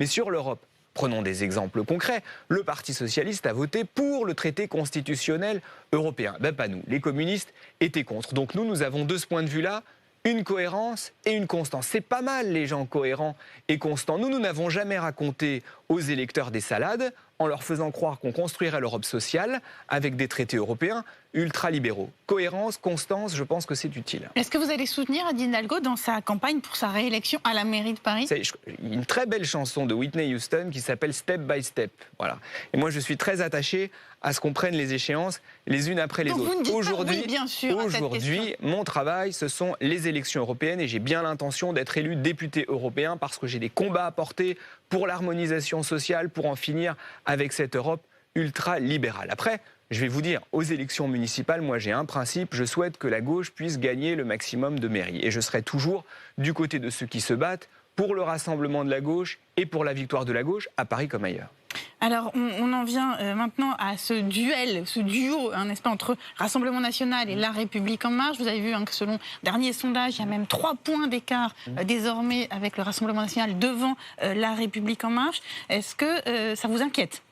Mais sur l'Europe, prenons des exemples concrets. Le Parti socialiste a voté pour le traité constitutionnel européen. Ben pas nous, les communistes étaient contre. Donc nous avons de ce point de vue-là une cohérence et une constance. C'est pas mal les gens cohérents et constants. Nous n'avons jamais raconté aux électeurs des salades en leur faisant croire qu'on construirait l'Europe sociale avec des traités européens ultralibéraux. Cohérence, constance, je pense que c'est utile. Est-ce que vous allez soutenir Anne Hidalgo dans sa campagne pour sa réélection à la mairie de Paris? C'est une très belle chanson de Whitney Houston qui s'appelle Step by Step. Voilà. Et moi, je suis très attaché à ce qu'on prenne les échéances les unes après les Donc autres. Vous ne dites Aujourd'hui, pas oui, bien sûr, aujourd'hui, mon travail, ce sont les élections européennes et j'ai bien l'intention d'être élu député européen parce que j'ai des combats à porter pour l'harmonisation sociale, pour en finir avec cette Europe ultra-libérale. Après, je vais vous dire, aux élections municipales, moi j'ai un principe, je souhaite que la gauche puisse gagner le maximum de mairies. Et je serai toujours du côté de ceux qui se battent pour le rassemblement de la gauche et pour la victoire de la gauche, à Paris comme ailleurs. Alors, on en vient maintenant à ce duel, ce duo, n'est-ce pas, entre Rassemblement National et La République En Marche. Vous avez vu que selon dernier sondage, il y a même 3 points d'écart désormais avec le Rassemblement National devant La République En Marche. Est-ce que ça vous inquiète ?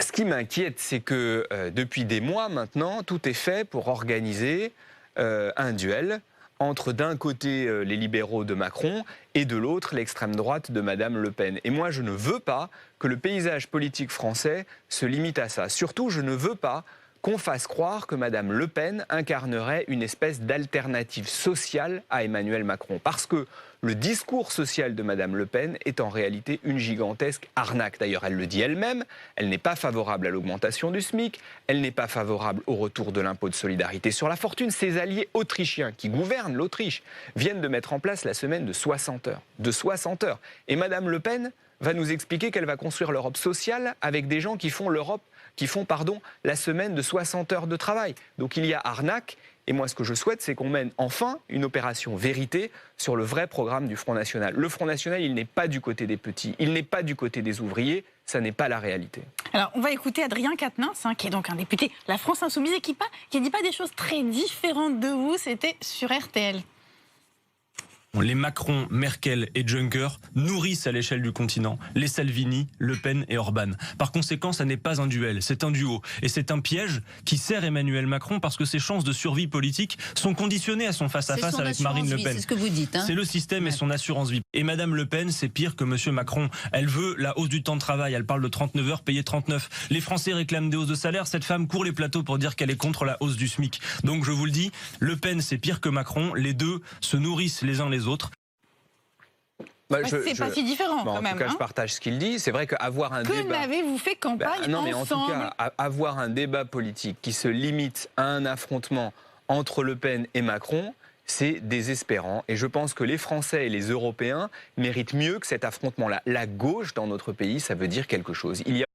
Ce qui m'inquiète, c'est que depuis des mois maintenant, tout est fait pour organiser un duel entre d'un côté les libéraux de Macron et de l'autre l'extrême droite de Madame Le Pen. Et moi, je ne veux pas que le paysage politique français se limite à ça. Surtout, je ne veux pas qu'on fasse croire que Madame Le Pen incarnerait une espèce d'alternative sociale à Emmanuel Macron. Parce que le discours social de Madame Le Pen est en réalité une gigantesque arnaque. D'ailleurs, elle le dit elle-même, elle n'est pas favorable à l'augmentation du SMIC, elle n'est pas favorable au retour de l'impôt de solidarité sur la fortune. Ses alliés autrichiens qui gouvernent l'Autriche viennent de mettre en place la semaine de 60 heures. De 60 heures. Et Madame Le Pen va nous expliquer qu'elle va construire l'Europe sociale avec des gens qui font la semaine de 60 heures de travail. Donc il y a arnaque. Et moi, ce que je souhaite, c'est qu'on mène enfin une opération vérité sur le vrai programme du Front National. Le Front National, il n'est pas du côté des petits, il n'est pas du côté des ouvriers, ça n'est pas la réalité. Alors, on va écouter Adrien Quatennens, qui est donc un député de la France Insoumise et qui ne dit pas des choses très différentes de vous, c'était sur RTL. Les Macron, Merkel et Juncker nourrissent à l'échelle du continent les Salvini, Le Pen et Orban. Par conséquent, ça n'est pas un duel, c'est un duo. Et c'est un piège qui sert Emmanuel Macron parce que ses chances de survie politique sont conditionnées à son face-à-face avec Marine Le Pen. C'est ce que vous dites. C'est le système et son assurance vie. Et Madame Le Pen, c'est pire que Monsieur Macron. Elle veut la hausse du temps de travail. Elle parle de 39 heures payées 39. Les Français réclament des hausses de salaire. Cette femme court les plateaux pour dire qu'elle est contre la hausse du SMIC. Donc je vous le dis, Le Pen, c'est pire que Macron. Les deux se nourrissent les uns les autres. C'est pas si différent quand même. En tout cas, je partage ce qu'il dit. C'est vrai qu'avoir un débat... Que n'avez-vous fait campagne non, mais ensemble? en tout cas, avoir un débat politique qui se limite à un affrontement entre Le Pen et Macron, c'est désespérant. Et je pense que les Français et les Européens méritent mieux que cet affrontement-là. La gauche dans notre pays, ça veut dire quelque chose. Il y a